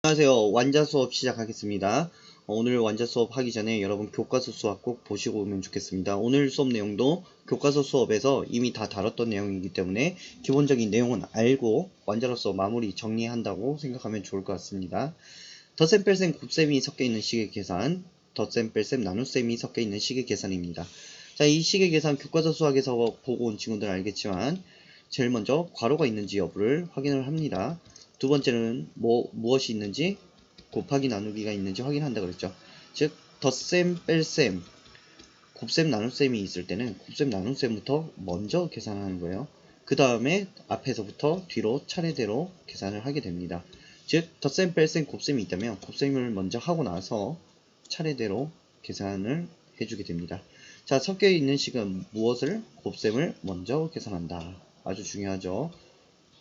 안녕하세요. 완자 수업 시작하겠습니다. 오늘 완자 수업 하기 전에 여러분 교과서 수업 꼭 보시고 오면 좋겠습니다. 오늘 수업 내용도 교과서 수업에서 이미 다 다뤘던 내용이기 때문에 기본적인 내용은 알고 완자로서 마무리 정리한다고 생각하면 좋을 것 같습니다. 덧셈, 뺄셈, 곱셈이 섞여 있는 식의 계산, 덧셈, 뺄셈, 나눗셈이 섞여 있는 식의 계산입니다. 자, 이 식의 계산 교과서 수학에서 보고 온 친구들은 알겠지만 제일 먼저 괄호가 있는지 여부를 확인을 합니다. 두 번째는 무엇이 있는지 곱하기 나누기가 있는지 확인한다 그랬죠. 즉 덧셈, 뺄셈, 곱셈, 나눗셈이 있을 때는 곱셈, 나눗셈부터 먼저 계산하는 거예요. 그 다음에 앞에서부터 뒤로 차례대로 계산을 하게 됩니다. 즉 덧셈, 뺄셈, 곱셈이 있다면 곱셈을 먼저 하고 나서 차례대로 계산을 해주게 됩니다. 자, 섞여 있는 식은 무엇을? 곱셈을 먼저 계산한다. 아주 중요하죠.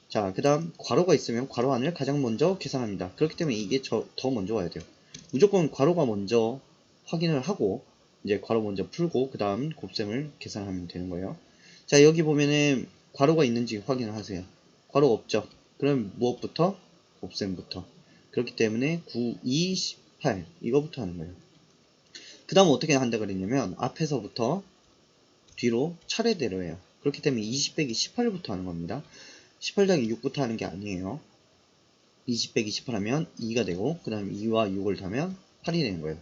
자, 그 다음 괄호가 있으면 괄호 안을 가장 먼저 계산합니다. 그렇기 때문에 이게 더 먼저 와야 돼요. 무조건 괄호가 먼저 확인을 하고 이제 괄호 먼저 풀고 그 다음 곱셈을 계산하면 되는 거예요. 자, 여기 보면은 괄호가 있는지 확인을 하세요. 괄호 없죠? 그럼 무엇부터? 곱셈부터. 그렇기 때문에 9, 2, 18 이거부터 하는 거예요. 그 다음 어떻게 한다 그랬냐면 앞에서부터 뒤로 차례대로 해요. 그렇기 때문에 20 빼기 18부터 하는 겁니다. 18 더하기 6부터 하는 게 아니에요. 20 빼기 18 하면 2가 되고 그 다음 2와 6을 더하면 8이 되는 거예요.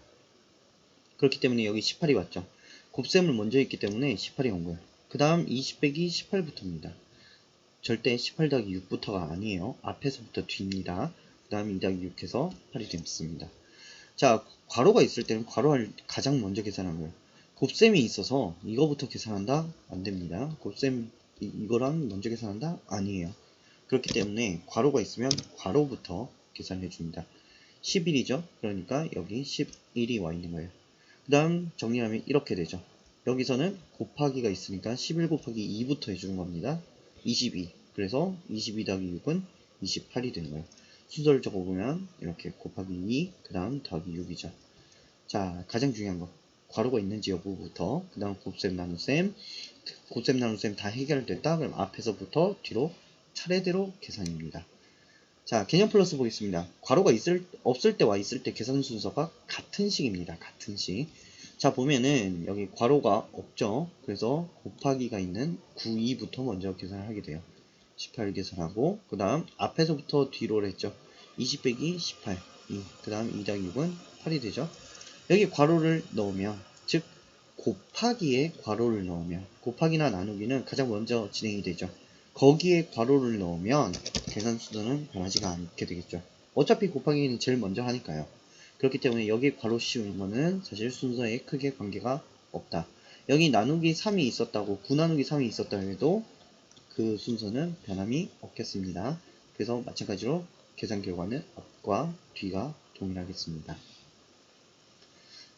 그렇기 때문에 여기 18이 왔죠. 곱셈을 먼저 했기 때문에 18이 온 거예요. 그 다음 20 빼기 18부터입니다. 절대 18 더하기 6부터가 아니에요. 앞에서부터 뒤입니다. 그 다음 2 더하기 6 해서 8이 됐습니다. 자, 괄호가 있을 때는 괄호를 가장 먼저 계산하는 거예요. 곱셈이 있어서 이거부터 계산한다? 안 됩니다. 곱셈 이거랑 먼저 계산한다? 아니에요. 그렇기 때문에 괄호가 있으면 괄호부터 계산해 줍니다. 11이죠? 그러니까 여기 11이 와 있는 거예요. 그 다음 정리하면 이렇게 되죠. 여기서는 곱하기가 있으니까 11 곱하기 2부터 해주는 겁니다. 22. 그래서 22 더하기 6은 28이 되는 거예요. 순서를 적어보면 이렇게 곱하기 2, 그 다음 더하기 6이죠. 자, 가장 중요한 거. 괄호가 있는지 여부부터, 그 다음 곱셈, 나눗셈, 곱셈, 나눗셈 다 해결됐다. 그럼 앞에서부터 뒤로 차례대로 계산입니다. 자, 개념 플러스 보겠습니다. 괄호가 없을 때와 있을 때 계산 순서가 같은 식입니다. 같은 식. 자, 보면은 여기 괄호가 없죠. 그래서 곱하기가 있는 9, 2부터 먼저 계산을 하게 돼요. 18 계산하고 그 다음 앞에서부터 뒤로 했죠. 20 빼기 18, 2. 그 다음 2 더하기 6은 8이 되죠. 여기 괄호를 넣으면, 즉 곱하기에 괄호를 넣으면, 곱하기나 나누기는 가장 먼저 진행이 되죠. 거기에 괄호를 넣으면 계산 순서는 변하지가 않게 되겠죠. 어차피 곱하기는 제일 먼저 하니까요. 그렇기 때문에 여기 괄호 씌우는 거는 사실 순서에 크게 관계가 없다. 여기 나누기 3이 있었다고, 9 나누기 3이 있었다 해도 그 순서는 변함이 없겠습니다. 그래서 마찬가지로 계산 결과는 앞과 뒤가 동일하겠습니다.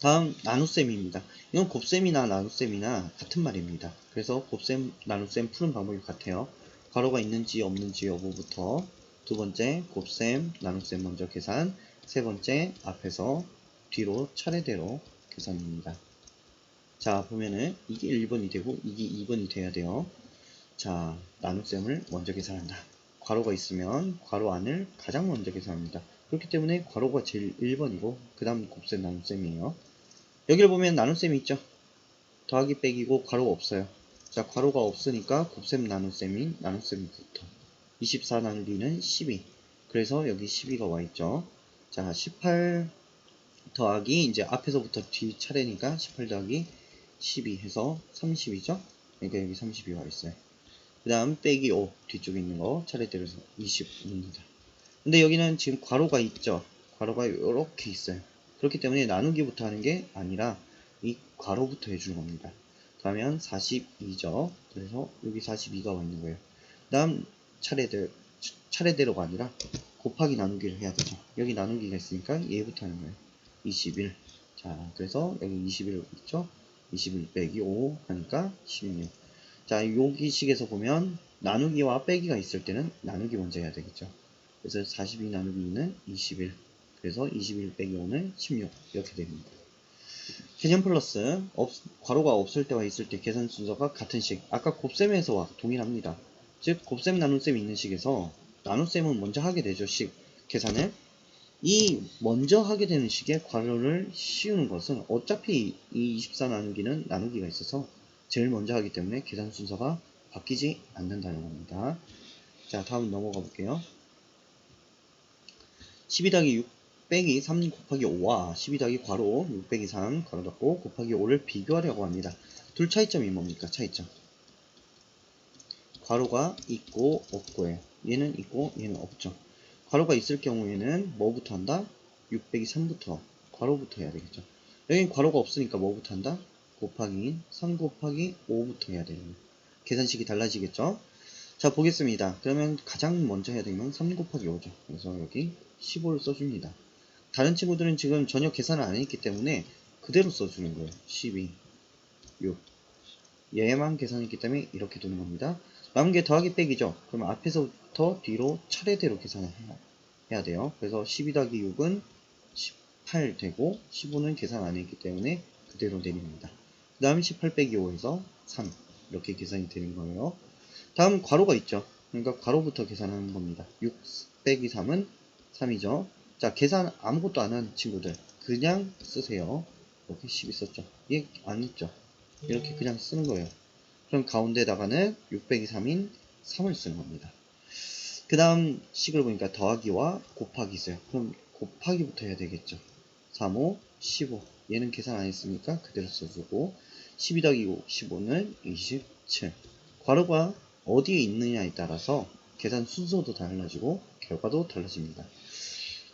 다음 나눗셈입니다. 이건 곱셈이나 나눗셈이나 같은 말입니다. 그래서 곱셈, 나눗셈 푸는 방법이 같아요. 괄호가 있는지 없는지 여부부터, 두 번째 곱셈, 나눗셈 먼저 계산, 세 번째 앞에서 뒤로 차례대로 계산입니다. 자, 보면은 이게 1번이 되고 이게 2번이 돼야 돼요. 자, 나눗셈을 먼저 계산한다. 괄호가 있으면 괄호 안을 가장 먼저 계산합니다. 그렇기 때문에 괄호가 제일 1번이고 그 다음 곱셈, 나눗셈이에요. 여기를 보면 나눗셈이 있죠. 더하기 빼기고 괄호가 없어요. 자, 괄호가 없으니까 곱셈 나눗셈인 나눗셈부터 24 나누기는 12. 그래서 여기 12가 와 있죠. 자, 18 더하기 이제 앞에서부터 뒤 차례니까 18 더하기 12 해서 30이죠. 그러니까 여기 30이 와 있어요. 그 다음 빼기 5 뒤쪽에 있는 거 차례대로 20입니다. 근데 여기는 지금 괄호가 있죠. 괄호가 이렇게 있어요. 그렇기 때문에 나누기부터 하는 게 아니라 이 괄호부터 해주는 겁니다. 그러면 42죠. 그래서 여기 42가 와 있는 거예요. 그 다음 차례대로가 아니라 곱하기 나누기를 해야 되죠. 여기 나누기가 있으니까 얘부터 하는 거예요. 21. 자, 그래서 여기 21 있죠. 21 빼기 5 하니까 16. 자, 여기 식에서 보면 나누기와 빼기가 있을 때는 나누기 먼저 해야 되겠죠. 그래서 42 나누기 2는 21. 그래서 21 빼기 5는 16. 이렇게 됩니다. 개념 플러스 괄호가 없을 때와 있을 때 계산 순서가 같은 식. 아까 곱셈에서와 동일합니다. 즉 곱셈 나눗셈이 있는 식에서 나눗셈은 먼저 하게 되죠. 식 계산을. 이 먼저 하게 되는 식의 괄호를 씌우는 것은 어차피 이 24 나누기는 나누기가 있어서 제일 먼저 하기 때문에 계산 순서가 바뀌지 않는다는 겁니다. 자, 다음 넘어가 볼게요. 12 더하기 6 빼기 3 곱하기 5와 12 더하기 괄호 6 빼기 3 괄호 닫고 곱하기 5를 비교하려고 합니다. 둘 차이점이 뭡니까? 차이점. 괄호가 있고 없고예요. 얘는 있고 얘는 없죠. 괄호가 있을 경우에는 뭐부터 한다? 6 빼기 3부터 괄호부터 해야 되겠죠. 여긴 괄호가 없으니까 뭐부터 한다? 곱하기 3 곱하기 5부터 해야 되는 거예요. 계산식이 달라지겠죠. 자, 보겠습니다. 그러면 가장 먼저 해야 되는 건 3 곱하기 5죠. 그래서 여기 15를 써줍니다. 다른 친구들은 지금 전혀 계산을 안 했기 때문에 그대로 써주는 거예요. 12, 6. 얘만 계산했기 때문에 이렇게 두는 겁니다. 남은 게 더하기 빼기죠. 그럼 앞에서부터 뒤로 차례대로 계산을 해야 돼요. 그래서 12 더하기 6은 18 되고 15는 계산 안 했기 때문에 그대로 내립니다. 그 다음 18 빼기 5에서 3 이렇게 계산이 되는 거예요. 다음 괄호가 있죠. 그러니까 괄호부터 계산하는 겁니다. 6 빼기 3은 3이죠. 자, 계산 아무것도 안 한 친구들 그냥 쓰세요. 이렇게 12 썼죠. 얘 안 했죠. 이렇게 그냥 쓰는 거예요. 그럼 가운데다가는 6 빼기 3인 3을 쓰는 겁니다. 그 다음 식을 보니까 더하기와 곱하기 있어요. 그럼 곱하기부터 해야 되겠죠. 3, 5, 15. 얘는 계산 안 했으니까 그대로 써주고 12 더하기 5, 15는 27. 괄호가 어디에 있느냐에 따라서 계산 순서도 달라지고 결과도 달라집니다.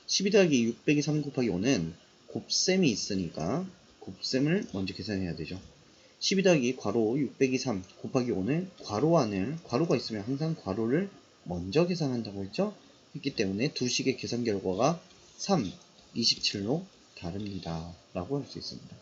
12 더하기 6 빼기 3 곱하기 5는 곱셈이 있으니까 곱셈을 먼저 계산해야 되죠. 12 더하기 괄호 6 빼기 3 곱하기 5는 괄호 안을 괄호가 있으면 항상 괄호를 먼저 계산한다고 했죠. 했기 때문에 두 식의 계산 결과가 3, 27로 다릅니다. 라고 할 수 있습니다.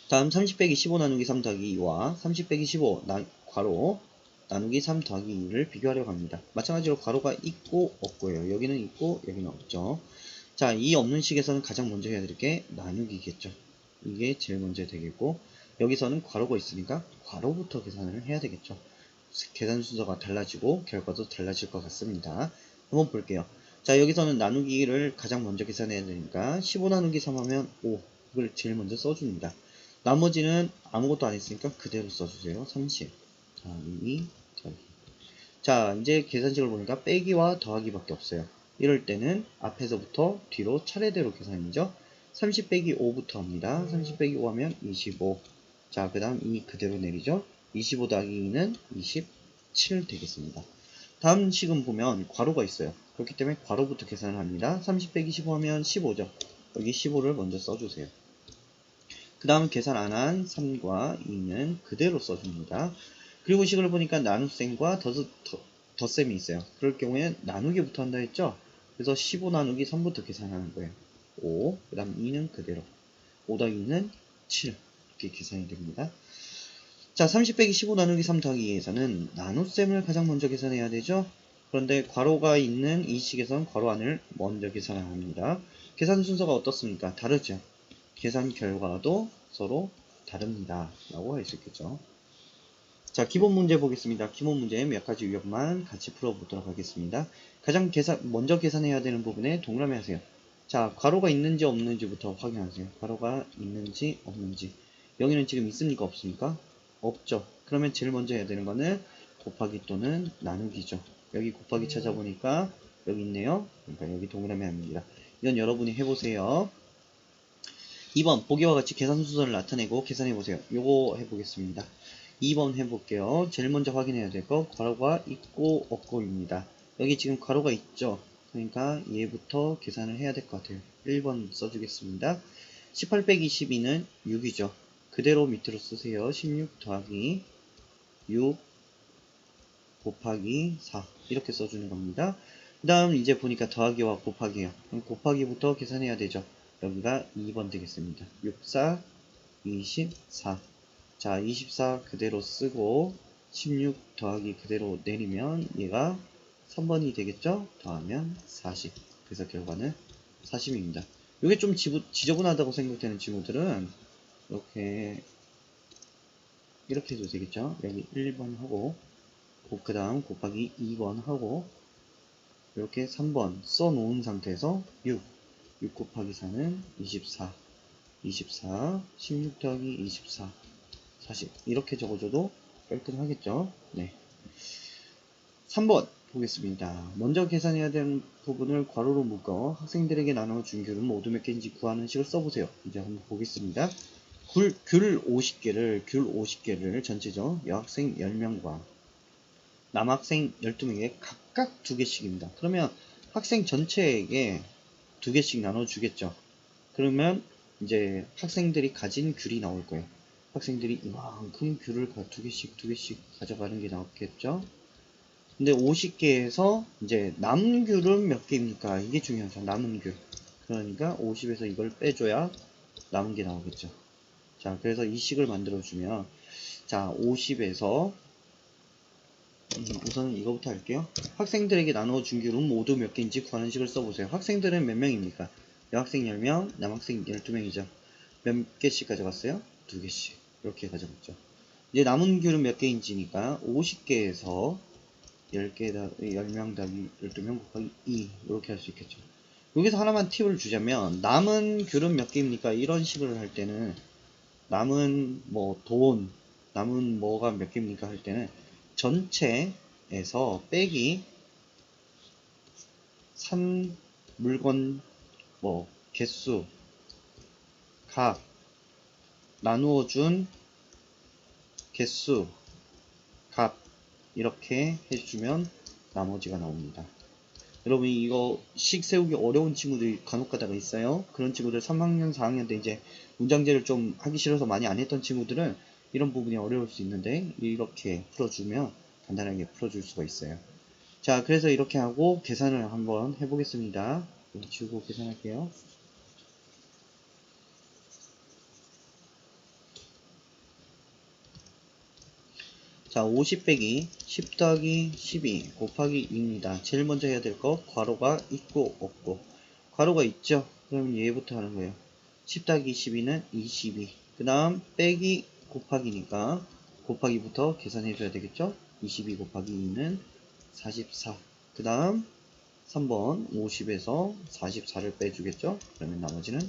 다음 30 빼기 15 나누기 3 더하기 2와 30 빼기 15 괄호 나누기 3 더하기 2를 비교하려고 합니다. 마찬가지로 괄호가 있고 없고요. 여기는 있고 여기는 없죠. 자, 이 없는 식에서는 가장 먼저 해야 될 게 나누기겠죠. 이게 제일 먼저 되겠고 여기서는 괄호가 있으니까 괄호부터 계산을 해야 되겠죠. 계산 순서가 달라지고 결과도 달라질 것 같습니다. 한번 볼게요. 자, 여기서는 나누기를 가장 먼저 계산해야 되니까 15 나누기 3 하면 5 이걸 제일 먼저 써줍니다. 나머지는 아무것도 안 했으니까 그대로 써주세요. 30 더하기 더하기. 자, 이제 계산식을 보니까 빼기와 더하기밖에 없어요. 이럴 때는 앞에서부터 뒤로 차례대로 계산이죠. 30 빼기 5부터 합니다. 30 빼기 5 하면 25. 자, 그 다음 2 그대로 내리죠. 25 더하기 2는 27 되겠습니다. 다음 식은 보면 괄호가 있어요. 그렇기 때문에 괄호부터 계산을 합니다. 30 빼기 15 하면 15죠. 여기 15를 먼저 써주세요. 그 다음 계산 안 한 3과 2는 그대로 써줍니다. 그리고 식을 보니까 나눗셈과 덧셈이 있어요. 그럴 경우에 나누기부터 한다 했죠? 그래서 15 나누기 3부터 계산하는 거예요. 5, 그 다음 2는 그대로. 5 더하기 2는 7. 이렇게 계산이 됩니다. 자, 30 빼기 15 나누기 3 더하기 2에서는 나눗셈을 가장 먼저 계산해야 되죠? 그런데 괄호가 있는 이 식에서는 괄호 안을 먼저 계산을 합니다. 계산 순서가 어떻습니까? 다르죠? 계산 결과도 서로 다릅니다. 라고 할 수 있겠죠. 자, 기본 문제 보겠습니다. 기본 문제 몇 가지 유형만 같이 풀어보도록 하겠습니다. 가장 먼저 계산해야 되는 부분에 동그라미 하세요. 자, 괄호가 있는지 없는지부터 확인하세요. 괄호가 있는지 없는지. 여기는 지금 있습니까? 없습니까? 없죠. 그러면 제일 먼저 해야 되는 거는 곱하기 또는 나누기죠. 여기 곱하기 찾아보니까 여기 있네요. 그러니까 여기 동그라미 합니다. 이건 여러분이 해보세요. 2번 보기와 같이 계산 순서를 나타내고 계산해보세요. 요거 해보겠습니다. 2번 해볼게요. 제일 먼저 확인해야 될 거 괄호가 있고 없고입니다. 여기 지금 괄호가 있죠. 그러니까 얘부터 계산을 해야 될 것 같아요. 1번 써주겠습니다. 18 빼기 12는 6이죠. 그대로 밑으로 쓰세요. 16 더하기 6 곱하기 4 이렇게 써주는 겁니다. 그 다음 이제 보니까 더하기와 곱하기예요. 그럼 곱하기부터 계산해야 되죠. 여기가 2번 되겠습니다. 6, 4, 24. 자, 24 그대로 쓰고 16 더하기 그대로 내리면 얘가 3번이 되겠죠? 더하면 40. 그래서 결과는 40입니다. 이게 좀 지저분하다고 생각되는 친구들은 이렇게 해도 되겠죠? 여기 1번 하고 그 다음 곱하기 2번 하고 이렇게 3번 써놓은 상태에서 6 곱하기 4는 24 16 더하기 24 40 이렇게 적어줘도 깔끔하겠죠. 네. 3번 보겠습니다. 먼저 계산해야 되는 부분을 괄호로 묶어 학생들에게 나눠준 귤은 모두 몇 개인지 구하는 식을 써보세요. 이제 한번 보겠습니다. 귤 50개를 전체죠. 여학생 10명과 남학생 12명에게 각각 2개씩입니다. 그러면 학생 전체에게 2개씩 나눠주겠죠. 그러면 이제 학생들이 가진 귤이 나올 거예요. 학생들이 이만큼 귤을 2개씩 가져가는 게 나왔겠죠. 근데 50개에서 이제 남은 귤은 몇 개입니까? 이게 중요하죠. 남은 귤. 그러니까 50에서 이걸 빼줘야 남은 게 나오겠죠. 자, 그래서 이 식을 만들어주면, 자, 50에서, 우선 이거부터 할게요. 학생들에게 나눠준 귤은 모두 몇 개인지 구하는 식을 써보세요. 학생들은 몇 명입니까? 여학생 10명, 남학생 12명이죠. 몇 개씩 가져갔어요? 2개씩. 이렇게 가져갔죠. 이제 남은 귤은 몇 개인지니까 50개에서 10명 더하기 12명 곱하기 2 이렇게 할 수 있겠죠. 여기서 하나만 팁을 주자면 남은 귤은 몇 개입니까? 이런 식을 할 때는 남은 뭐 돈, 남은 뭐가 몇 개입니까? 할 때는 전체에서 빼기 산 물건 뭐 개수, 값, 나누어 준 개수, 값 이렇게 해주면 나머지가 나옵니다. 여러분 이거 식 세우기 어려운 친구들이 간혹 가다가 있어요. 그런 친구들 3학년 4학년 때 이제 문장제를 좀 하기 싫어서 많이 안 했던 친구들은 이런 부분이 어려울 수 있는데 이렇게 풀어주면 간단하게 풀어줄 수가 있어요. 자, 그래서 이렇게 하고 계산을 한번 해보겠습니다. 지우고 계산할게요. 자, 50 빼기 10 더하기 12 곱하기 2입니다. 제일 먼저 해야 될 거 괄호가 있고 없고. 괄호가 있죠? 그럼 얘부터 하는 거예요. 10 더하기 12는 22. 그 다음 빼기 곱하기니까 곱하기부터 계산해 줘야 되겠죠? 22 곱하기 2는 44. 그 다음 3번 50에서 44를 빼주겠죠? 그러면 나머지는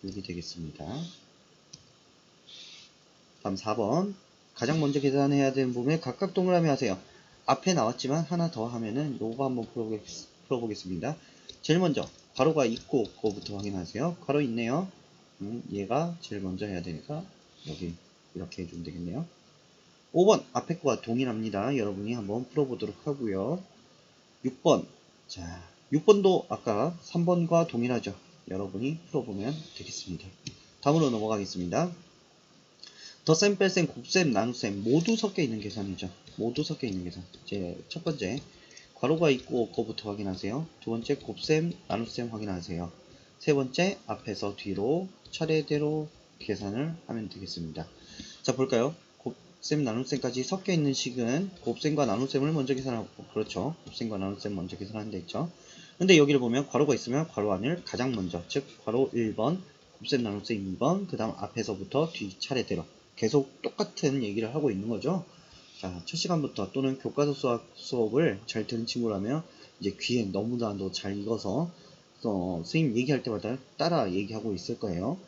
6이 되겠습니다. 다음 4번 가장 먼저 계산해야 되는 부분에 각각 동그라미 하세요. 앞에 나왔지만 하나 더 하면은 요거 한번 풀어보겠습니다. 제일 먼저 괄호가 있고 없고부터 확인하세요. 괄호 있네요. 얘가 제일 먼저 해야 되니까 여기 이렇게 해주면 되겠네요. 5번 앞에 거와 동일합니다. 여러분이 한번 풀어보도록 하고요. 6번 자 6번도 아까 3번과 동일하죠. 여러분이 풀어보면 되겠습니다. 다음으로 넘어가겠습니다. 덧셈, 뺄셈, 곱셈, 나눗셈 모두 섞여 있는 계산이죠. 모두 섞여 있는 계산. 이제 첫 번째 괄호가 있고 없고부터 확인하세요. 두 번째 곱셈, 나눗셈 확인하세요. 세 번째 앞에서 뒤로 차례대로 계산을 하면 되겠습니다. 자 볼까요? 곱셈, 나눗셈까지 섞여 있는 식은 곱셈과 나눗셈을 먼저 계산하고 그렇죠. 곱셈과 나눗셈 먼저 계산하는 데 있죠. 근데 여기를 보면 괄호가 있으면 괄호 안을 가장 먼저 즉 괄호 1번 곱셈 나눗셈 2번 그 다음 앞에서부터 뒤 차례대로 계속 똑같은 얘기를 하고 있는 거죠. 자, 첫 시간부터 또는 교과서 수업을 잘 들은 친구라면 이제 귀에 너무나도 잘 익어서 선생님 얘기할 때마다 따라 얘기하고 있을 거예요.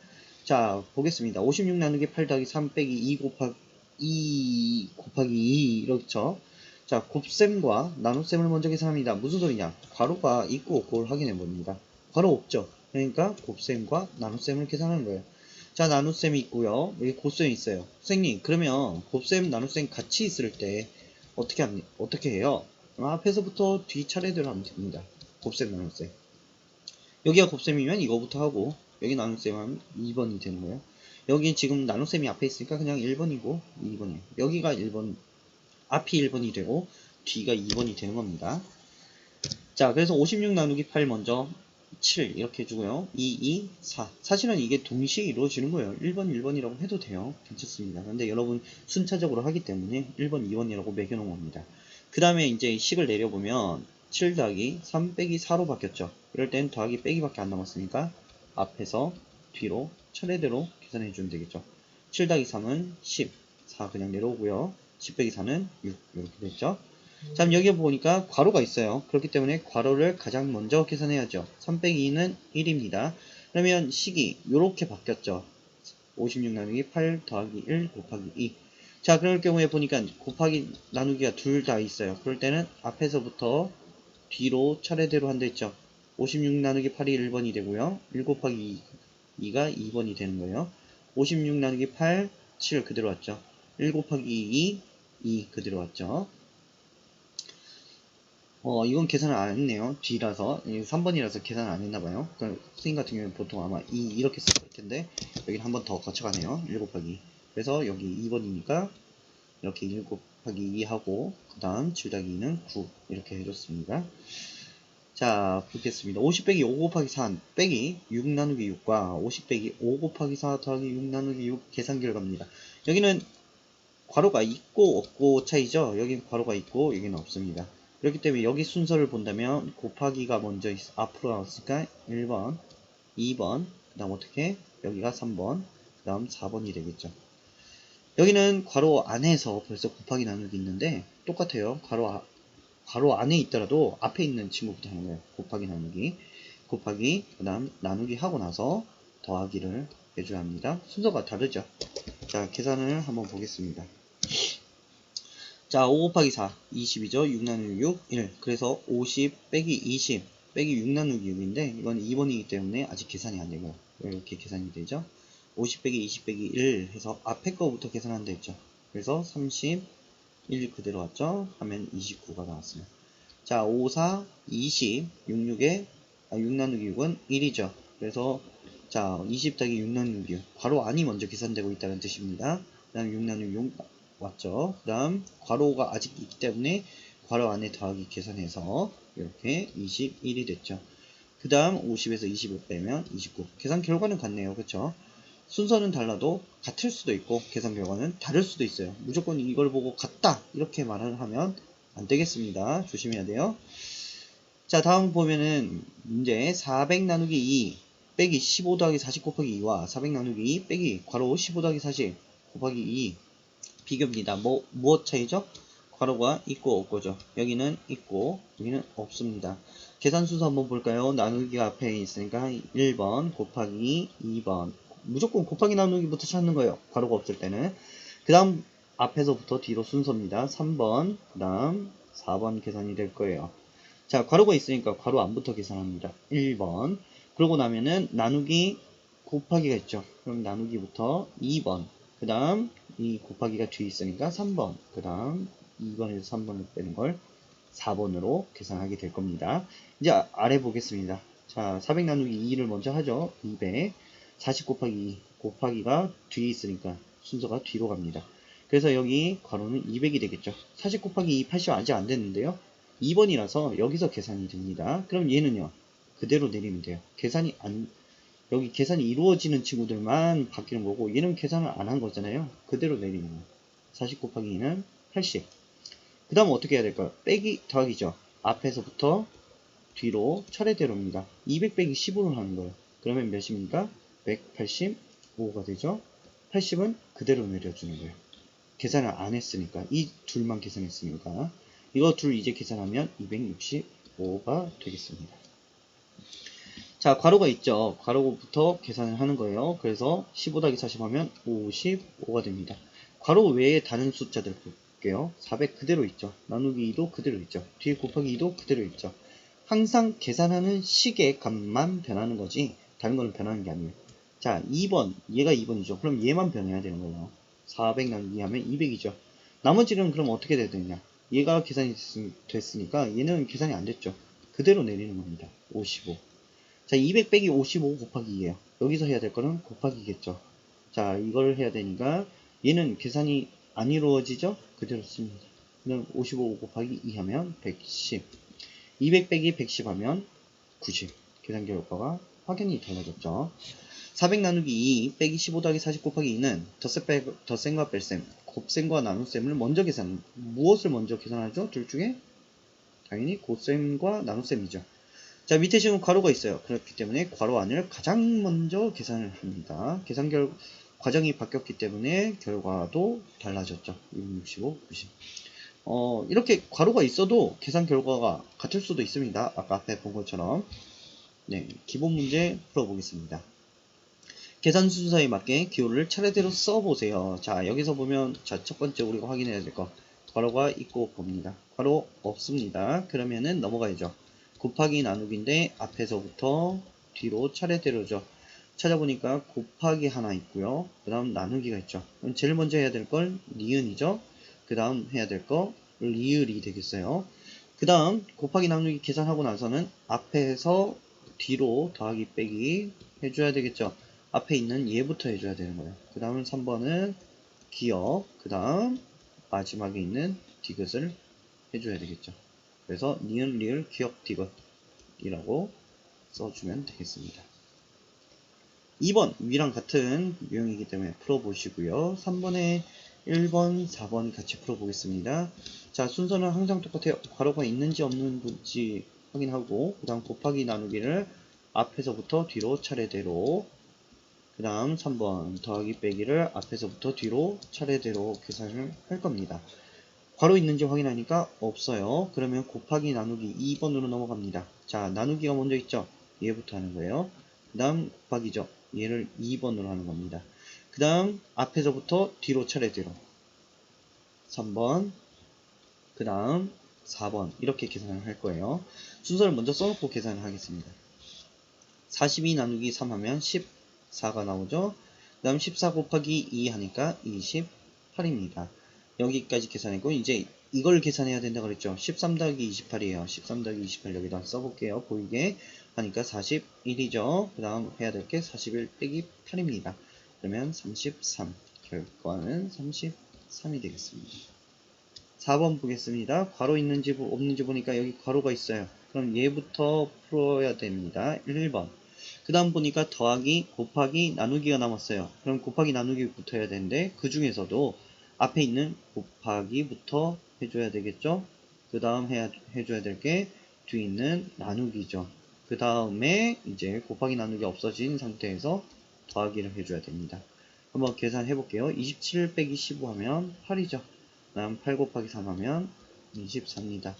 자, 보겠습니다. 56 나누기 8 더하기 3 빼기 2 곱하기 2 이렇죠. 자, 곱셈과 나눗셈을 먼저 계산합니다. 무슨 소리냐? 괄호가 있고 없고를 확인해 봅니다. 괄호 없죠. 그러니까 곱셈과 나눗셈을 계산하는 거예요. 자, 나눗셈이 있고요. 여기 곱셈이 있어요. 선생님, 그러면 곱셈, 나눗셈 같이 있을 때 어떻게 해요? 앞에서부터 뒤 차례대로 하면 됩니다. 곱셈, 나눗셈. 여기가 곱셈이면 이거부터 하고 여기 나눗셈 하면 2번이 되는 거예요. 여기 지금 나눗셈이 앞에 있으니까 그냥 1번이고 2번이에요. 여기가 1번, 앞이 1번이 되고 뒤가 2번이 되는 겁니다. 자, 그래서 56 나누기 8 먼저 7 이렇게 해주고요. 2, 4. 사실은 이게 동시에 이루어지는 거예요. 1번, 1번이라고 해도 돼요. 괜찮습니다. 근데 여러분 순차적으로 하기 때문에 1번, 2번이라고 매겨놓은 겁니다. 그 다음에 이제 식을 내려보면 7 더하기 3 빼기 4로 바뀌었죠. 이럴 땐 더하기 빼기밖에 안 남았으니까 앞에서 뒤로 차례대로 계산해 주면 되겠죠. 7 더하기 3은 10, 4 그냥 내려오고요. 10 빼기 4는 6 이렇게 됐죠. 자, 그럼 여기 보니까 괄호가 있어요. 그렇기 때문에 괄호를 가장 먼저 계산해야죠. 3 빼기 2는 1입니다. 그러면 식이 이렇게 바뀌었죠. 56 나누기 8 더하기 1 곱하기 2. 자, 그럴 경우에 보니까 곱하기 나누기가 둘 다 있어요. 그럴 때는 앞에서부터 뒤로 차례대로 한다 했죠. 56 나누기 8이 1번이 되고요. 1 곱하기 2가 2번이 되는 거예요. 56 나누기 8, 7 그대로 왔죠. 1 곱하기 2 그대로 왔죠. 이건 계산을 안 했네요. D라서 3번이라서 계산을 안 했나봐요. 그러니까 선생님 같은 경우는 보통 아마 이렇게 쓸 텐데 여기는 한 번 더 거쳐가네요. 1 곱하기. 그래서 여기 2번이니까 이렇게 1 곱하기 2 하고 그 다음 7 더하기 2는 9 이렇게 해줬습니다. 자, 보겠습니다. 50 빼기 5 곱하기 4 빼기 6 나누기 6과 50 빼기 5 곱하기 4 더하기 6 나누기 6 계산 결과입니다. 여기는 괄호가 있고 없고 차이죠. 여기는 괄호가 있고 여기는 없습니다. 그렇기 때문에 여기 순서를 본다면 곱하기가 먼저 앞으로 나왔으니까 1번, 2번, 그 다음 어떻게? 여기가 3번, 그 다음 4번이 되겠죠. 여기는 괄호 안에서 벌써 곱하기 나누기 있는데 똑같아요. 괄호 안에 있더라도 앞에 있는 친구부터 하는 거예요. 곱하기 나누기. 곱하기, 그 다음 나누기 하고 나서 더하기를 해줘야 합니다. 순서가 다르죠. 자, 계산을 한번 보겠습니다. 자, 5 곱하기 4, 20이죠. 6 나누기 6, 1. 그래서 50 빼기 20 빼기 6 나누기 6인데 이건 2번이기 때문에 아직 계산이 안 되고요. 이렇게 계산이 되죠. 50 빼기 20 빼기 1 해서 앞에 거부터 계산한다 했죠. 그래서 31 그대로 왔죠. 하면 29가 나왔어요. 자, 5, 4, 20, 6 나누기 6은 1이죠. 그래서 자, 20 더하기 6 나누기 6 괄호 안이 먼저 계산되고 있다는 뜻입니다. 그 다음 6 나누기 6 왔죠. 그 다음 괄호가 아직 있기 때문에 괄호 안에 더하기 계산해서 이렇게 21이 됐죠. 그 다음 50에서 20을 빼면 29. 계산 결과는 같네요. 그쵸? 순서는 달라도 같을 수도 있고 계산 결과는 다를 수도 있어요. 무조건 이걸 보고 같다 이렇게 말을 하면 안 되겠습니다. 조심해야 돼요. 자, 다음 보면은 문제 400 나누기 2 빼기 15 더하기 40 곱하기 2와 400 나누기 2 빼기 괄호 15 더하기 40 곱하기 2 비교입니다. 무엇 차이죠? 괄호가 있고 없고죠. 여기는 있고 여기는 없습니다. 계산 순서 한번 볼까요? 나누기가 앞에 있으니까 1번 곱하기 2번 무조건 곱하기 나누기부터 찾는 거예요. 괄호가 없을 때는. 그 다음 앞에서부터 뒤로 순서입니다. 3번 그 다음 4번 계산이 될 거예요. 자, 괄호가 있으니까 괄호 안부터 계산합니다. 1번 그러고 나면은 나누기 곱하기가 있죠. 그럼 나누기부터 2번 그 다음 이 곱하기가 뒤에 있으니까 3번 그 다음 2번에서 3번을 빼는 걸 4번으로 계산하게 될 겁니다. 이제 아래 보겠습니다. 자, 400 나누기 2를 먼저 하죠. 200 40 곱하기 2 곱하기가 뒤에 있으니까 순서가 뒤로 갑니다. 그래서 여기 괄호는 200이 되겠죠. 40 곱하기 2 80 아직 안 됐는데요. 2번이라서 여기서 계산이 됩니다. 그럼 얘는요. 그대로 내리면 돼요. 여기 계산이 이루어지는 친구들만 바뀌는 거고 얘는 계산을 안 한 거잖아요. 그대로 내리는 거예요. 40 곱하기 2는 80. 그 다음 어떻게 해야 될까요? 빼기 더하기죠. 앞에서부터 뒤로 차례대로입니다. 200 빼기 15를 하는 거예요. 그러면 몇입니까? 185가 되죠. 80은 그대로 내려주는 거예요. 계산을 안 했으니까 이 둘만 계산했으니까 이거 둘 이제 계산하면 265가 되겠습니다. 자, 괄호가 있죠. 괄호부터 계산을 하는 거예요. 그래서 15 더하기 40 하면 55가 됩니다. 괄호 외에 다른 숫자들 볼게요. 400 그대로 있죠. 나누기 2도 그대로 있죠. 뒤에 곱하기 2도 그대로 있죠. 항상 계산하는 식의 값만 변하는 거지 다른 거는 변하는 게 아니에요. 자, 2번 얘가 2번이죠. 그럼 얘만 변해야 되는 거예요. 400 나누기 2 하면 200이죠. 나머지는 그럼 어떻게 돼야 되냐? 얘가 계산이 됐으니까 얘는 계산이 안 됐죠. 그대로 내리는 겁니다. 55. 자, 200 빼기 55 곱하기 2예요. 여기서 해야 될 거는 곱하기겠죠. 자, 이걸 해야 되니까 얘는 계산이 안 이루어지죠? 그대로 씁니다. 그럼 55 곱하기 2 하면 110. 200 빼기 110 하면 90. 계산 결과가 확연히 달라졌죠. 400 나누기 2 빼기 15 더하기 40 곱하기 2는 덧셈과 뺄셈, 곱셈과 나눗셈을 먼저 무엇을 먼저 계산하죠? 둘 중에? 당연히 곱셈과 나눗셈이죠. 자, 밑에 지금 괄호가 있어요. 그렇기 때문에 괄호 안을 가장 먼저 계산을 합니다. 과정이 바뀌었기 때문에 결과도 달라졌죠. 265, 90. 이렇게 괄호가 있어도 계산 결과가 같을 수도 있습니다. 아까 앞에 본 것처럼. 네, 기본 문제 풀어보겠습니다. 계산 순서에 맞게 기호를 차례대로 써보세요. 자, 여기서 보면, 자, 첫 번째 우리가 확인해야 될 거. 괄호가 있고 봅니다. 괄호 없습니다. 그러면은 넘어가야죠. 곱하기 나누기인데 앞에서부터 뒤로 차례대로죠. 찾아보니까 곱하기 하나 있고요. 그 다음 나누기가 있죠. 그럼 제일 먼저 해야 될 걸 니은이죠. 그 다음 해야 될 거 리을이 되겠어요. 그 다음 곱하기 나누기 계산하고 나서는 앞에서 뒤로 더하기 빼기 해줘야 되겠죠. 앞에 있는 얘부터 해줘야 되는 거예요. 그 다음은 3번은 기억, 그 다음 마지막에 있는 디귿을 해줘야 되겠죠. 그래서 니은, 리을, 기억, 디귿이라고 써주면 되겠습니다. 2번 위랑 같은 유형이기 때문에 풀어보시고요. 3번에 1번, 4번 같이 풀어보겠습니다. 자, 순서는 항상 똑같아요. 괄호가 있는지 없는지 확인하고 그 다음 곱하기 나누기를 앞에서부터 뒤로 차례대로, 그 다음 3번 더하기 빼기를 앞에서부터 뒤로 차례대로 계산을 할 겁니다. 괄호 있는지 확인하니까 없어요. 그러면 곱하기 나누기 2번으로 넘어갑니다. 자, 나누기가 먼저 있죠. 얘부터 하는 거예요. 그 다음 곱하기죠. 얘를 2번으로 하는 겁니다. 그 다음 앞에서부터 뒤로 차례대로 3번, 그 다음 4번 이렇게 계산을 할 거예요. 순서를 먼저 써놓고 계산을 하겠습니다. 42 나누기 3 하면 14가 나오죠. 그 다음 14 곱하기 2 하니까 28입니다. 여기까지 계산했고 이제 이걸 계산해야 된다고 그랬죠. 13 더하기 28이에요. 13 더하기 28 여기다 써볼게요. 보이게 하니까 41이죠. 그 다음 해야 될 게 41 빼기 8입니다. 그러면 33. 결과는 33이 되겠습니다. 4번 보겠습니다. 괄호 있는지 없는지 보니까 여기 괄호가 있어요. 그럼 얘부터 풀어야 됩니다. 1번. 그 다음 보니까 더하기, 곱하기, 나누기가 남았어요. 그럼 곱하기, 나누기부터 해야 되는데 그 중에서도 앞에 있는 곱하기부터 해줘야 되겠죠? 그 다음 해줘야 될 게 뒤에 있는 나누기죠. 그 다음에 이제 곱하기, 나누기 없어진 상태에서 더하기를 해줘야 됩니다. 한번 계산해 볼게요. 27 빼기 15 하면 8이죠. 그 다음 8 곱하기 3 하면 24입니다.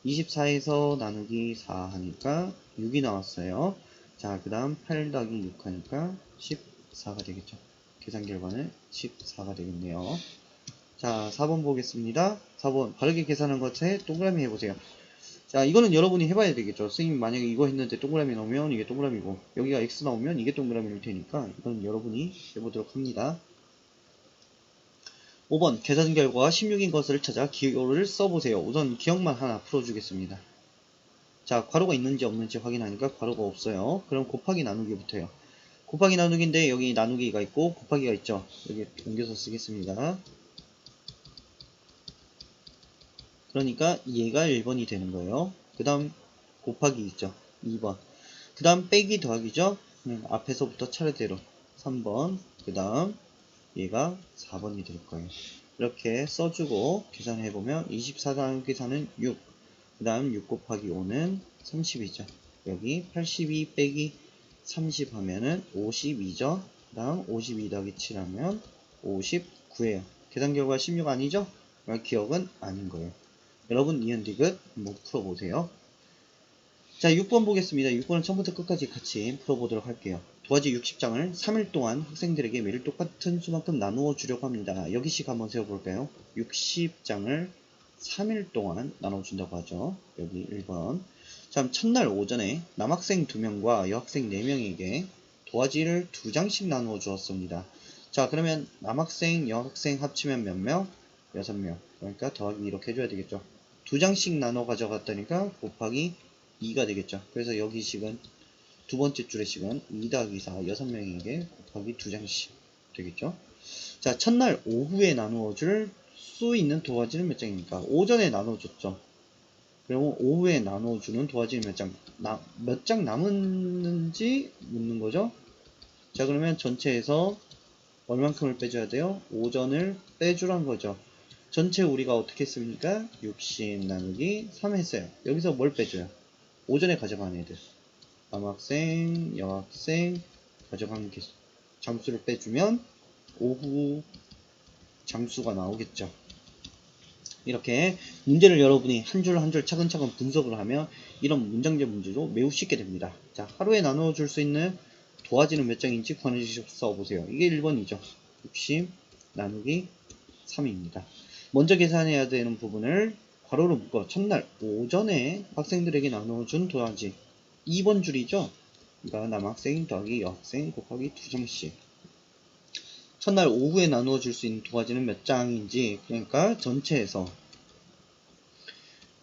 24에서 나누기 4 하니까 6이 나왔어요. 자, 그 다음 8 더하기 6 하니까 14가 되겠죠. 계산 결과는 14가 되겠네요. 자, 4번 보겠습니다. 4번 바르게 계산한 것에 동그라미 해보세요. 자, 이거는 여러분이 해봐야 되겠죠. 선생님 만약에 이거 했는데 동그라미 나오면 이게 동그라미고 여기가 X 나오면 이게 동그라미일 테니까 이건 여러분이 해보도록 합니다. 5번 계산 결과 16인 것을 찾아 기호를 써보세요. 우선 기억만 하나 풀어주겠습니다. 자, 괄호가 있는지 없는지 확인하니까 괄호가 없어요. 그럼 곱하기 나누기부터요. 곱하기 나누기인데 여기 나누기가 있고 곱하기가 있죠. 여기 옮겨서 쓰겠습니다. 그러니까 얘가 1번이 되는 거예요. 그 다음 곱하기 있죠. 2번. 그 다음 빼기 더하기죠. 앞에서부터 차례대로 3번. 그 다음 얘가 4번이 될 거예요. 이렇게 써주고 계산해보면 24 나누기 4는 6. 그 다음 6 곱하기 5는 30이죠. 여기 82 빼기 30 하면은 52죠. 그 다음 52 더하기 7 하면 59예요. 계산 결과 16 아니죠? 기억은 아닌 거예요. 여러분 이은 디귿 한번 풀어보세요. 자, 6번 보겠습니다. 6번은 처음부터 끝까지 같이 풀어보도록 할게요. 도화지 60장을 3일 동안 학생들에게 매일 똑같은 수만큼 나누어 주려고 합니다. 여기씩 한번 세워볼까요? 60장을 3일 동안 나눠준다고 하죠. 여기 1번. 자, 첫날 오전에 남학생 2명과 여학생 4명에게 도화지를 2장씩 나누어 주었습니다. 자, 그러면 남학생, 여학생 합치면 몇 명? 6명. 그러니까 더하기 이렇게 해줘야 되겠죠. 2장씩 나눠 가져갔다니까 곱하기 2가 되겠죠. 그래서 여기 식은 두 번째 줄의 식은 2 더하기 4 6명에게 곱하기 2장씩 되겠죠. 자, 첫날 오후에 나누어 줄 수 있는 도화지는 몇 장입니까? 오전에 나눠줬죠. 그러면 오후에 나눠주는 도화지는 몇 장 남았는지 묻는 거죠. 자, 그러면 전체에서 얼만큼을 빼줘야 돼요? 오전을 빼주란 거죠. 전체 우리가 어떻게 했습니까? 60 나누기 3 했어요. 여기서 뭘 빼줘요? 오전에 가져간 애들. 남학생, 여학생 가져간 장수를 빼주면 오후 장수가 나오겠죠. 이렇게 문제를 여러분이 한 줄 한 줄 차근차근 분석을 하면 이런 문장제 문제도 매우 쉽게 됩니다. 자, 하루에 나누어 줄 수 있는 도화지는 몇 장인지 구하는 식으로 써보세요. 이게 1번이죠. 60 나누기 3입니다. 먼저 계산해야 되는 부분을 괄호로 묶어 첫날 오전에 학생들에게 나누어준 도화지 2번 줄이죠. 그러니까 남학생 더하기 여학생 곱하기 2장씩. 첫날 오후에 나누어 줄 수 있는 도화지는 몇 장인지, 그러니까 전체에서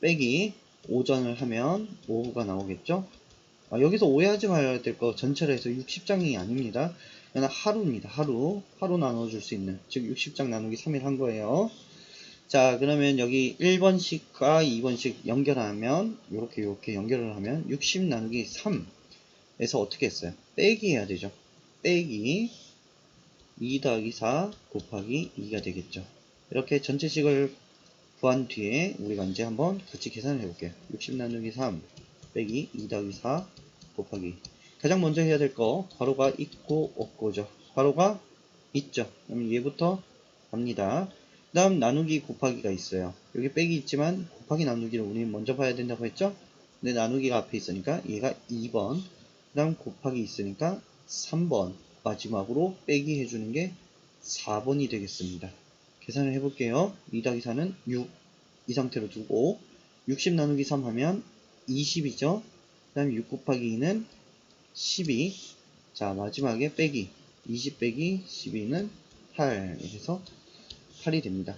빼기 오전을 하면 오후가 나오겠죠. 여기서 오해하지 말아야 될 거, 전체로 해서 60장이 아닙니다. 그냥 하루입니다. 하루 나누어 줄 수 있는, 즉 60장 나누기 3일 한 거예요. 자, 그러면 여기 1번씩과 2번씩 연결하면 이렇게 연결을 하면 60 나누기 3에서 어떻게 했어요? 빼기 해야 되죠. 빼기 2 더하기 4 곱하기 2가 되겠죠. 이렇게 전체식을 구한 뒤에 우리가 이제 한번 같이 계산을 해볼게요. 60 나누기 3 빼기 2 더하기 4 곱하기, 가장 먼저 해야 될 거 괄호가 있고 없고죠. 괄호가 있죠. 그럼 얘부터 갑니다. 그 다음 나누기 곱하기가 있어요. 여기 빼기 있지만 곱하기 나누기를 우리는 먼저 봐야 된다고 했죠. 근데 나누기가 앞에 있으니까 얘가 2번, 그 다음 곱하기 있으니까 3번, 마지막으로 빼기 해주는 게 4번이 되겠습니다. 계산을 해볼게요. 2 더하기 4는 6, 이 상태로 두고 60 나누기 3 하면 20이죠. 그 다음 6 곱하기 2는 12. 자, 마지막에 빼기 20 빼기 12는 8. 이래서 8이 됩니다.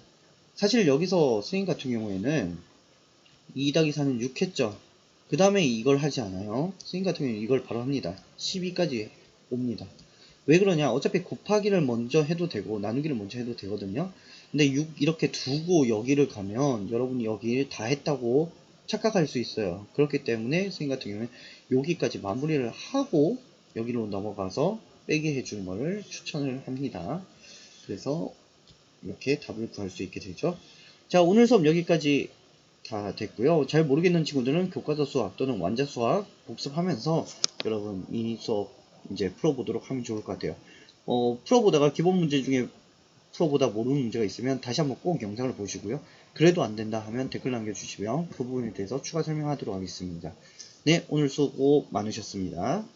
사실 여기서 선생님 같은 경우에는 2 더하기 4는 6 했죠. 그 다음에 이걸 하지 않아요. 선생님 같은 경우에는 이걸 바로 합니다. 12까지 옵니다. 왜 그러냐? 어차피 곱하기를 먼저 해도 되고 나누기를 먼저 해도 되거든요. 근데 6 이렇게 두고 여기를 가면 여러분이 여기를 다 했다고 착각할 수 있어요. 그렇기 때문에 선생님 같은 경우는 여기까지 마무리를 하고 여기로 넘어가서 빼기 해주는 것을 추천을 합니다. 그래서 이렇게 답을 구할 수 있게 되죠. 자, 오늘 수업 여기까지 다 됐고요. 잘 모르겠는 친구들은 교과서 수학 또는 완자 수학 복습하면서 여러분 이 수업 이제 풀어보도록 하면 좋을 것 같아요. 풀어보다가 기본 문제 중에 풀어보다 모르는 문제가 있으면 다시 한번 꼭 영상을 보시고요. 그래도 안 된다 하면 댓글 남겨주시면 그 부분에 대해서 추가 설명하도록 하겠습니다. 네, 오늘 수고 많으셨습니다.